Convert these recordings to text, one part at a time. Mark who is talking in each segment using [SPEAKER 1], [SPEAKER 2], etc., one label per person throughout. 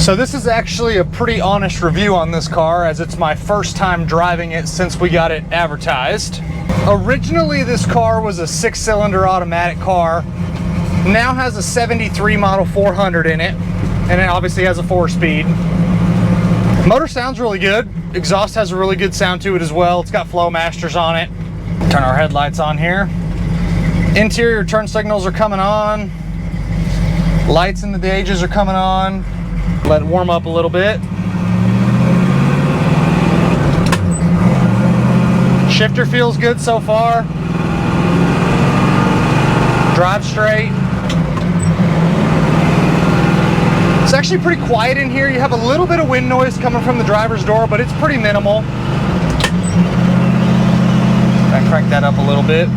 [SPEAKER 1] So this is actually a pretty honest review on this car, as it's my first time driving it since we got it advertised. Originally, this car was a 6-cylinder automatic car. Now has a 73 model 400 in it, and it obviously has a 4-speed. Motor sounds really good. Exhaust has a really good sound to it as well. It's got flow masters on it. Turn our headlights on here. Interior turn signals are coming on. Lights in the gauges are coming on. Let it warm up a little bit. Shifter feels good so far. Drive straight. It's actually pretty quiet in here. You have a little bit of wind noise coming from the driver's door, but it's pretty minimal. I crank that up a little bit.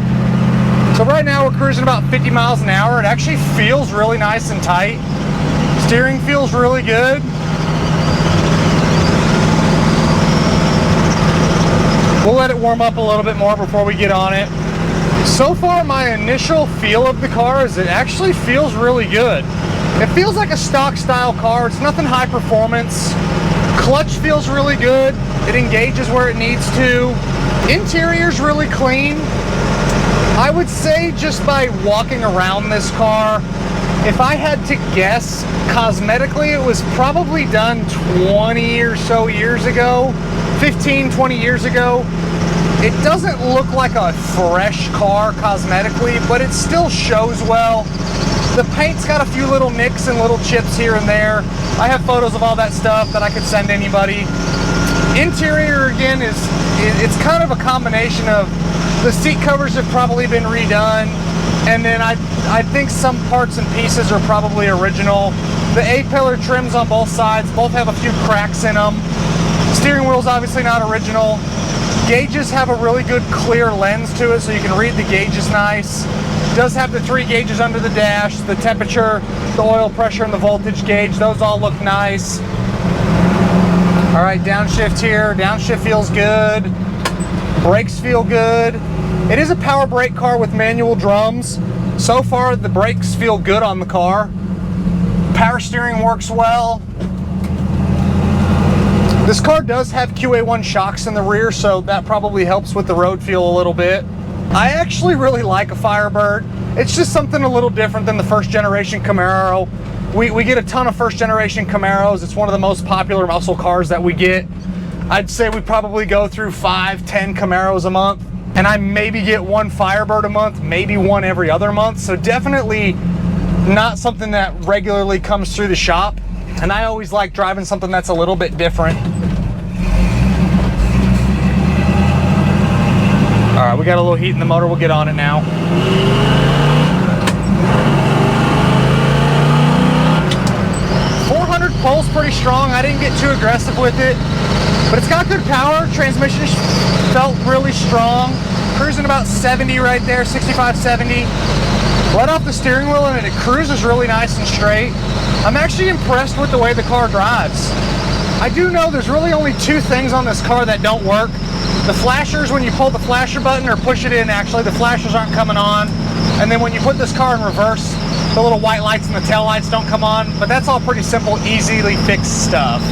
[SPEAKER 1] So right now we're cruising about 50 miles an hour. It actually feels really nice and tight. Steering feels really good. We'll let it warm up a little bit more before we get on it. So far, my initial feel of the car is it actually feels really good. It feels like a stock style car. It's nothing high performance. Clutch feels really good. It engages where it needs to. Interior's really clean. I would say just by walking around this car, if I had to guess, cosmetically it was probably done 20 or so years ago, 15, 20 years ago. It doesn't look like a fresh car cosmetically, but it still shows well. The paint's got a few little nicks and little chips here and there. I have photos of all that stuff that I could send anybody. Interior, again, it's kind of a combination of the seat covers have probably been redone, and then I think some parts and pieces are probably original. The A-pillar trims on both sides, both have a few cracks in them. Steering wheel's obviously not original. Gauges have a really good clear lens to it, so you can read the gauges nice. It does have the 3 gauges under the dash, the temperature, the oil pressure, and the voltage gauge. Those all look nice. All right, downshift here. Downshift feels good. Brakes feel good. It is a power brake car with manual drums. So far, the brakes feel good on the car. Power steering works well. This car does have QA1 shocks in the rear, so that probably helps with the road feel a little bit. I actually really like a Firebird. It's just something a little different than the first generation Camaro. We get a ton of first generation Camaros. It's one of the most popular muscle cars that we get. I'd say we probably go through 5-10 Camaros a month, and I maybe get 1 Firebird a month, maybe 1 every other month. So definitely not something that regularly comes through the shop. And I always like driving something that's a little bit different. All right, we got a little heat in the motor. We'll get on it now. Pulls pretty strong. I didn't get too aggressive with it, but it's got good power. Transmission felt really strong. Cruising about 70 right there, 65, 70. Let off the steering wheel and it cruises really nice and straight. I'm actually impressed with the way the car drives. I do know there's really only 2 things on this car that don't work. The flashers, when you pull the flasher button or push it in, actually the flashers aren't coming on. And then when you put this car in reverse, the little white lights and the tail lights don't come on, but that's all pretty simple, easily fixed stuff.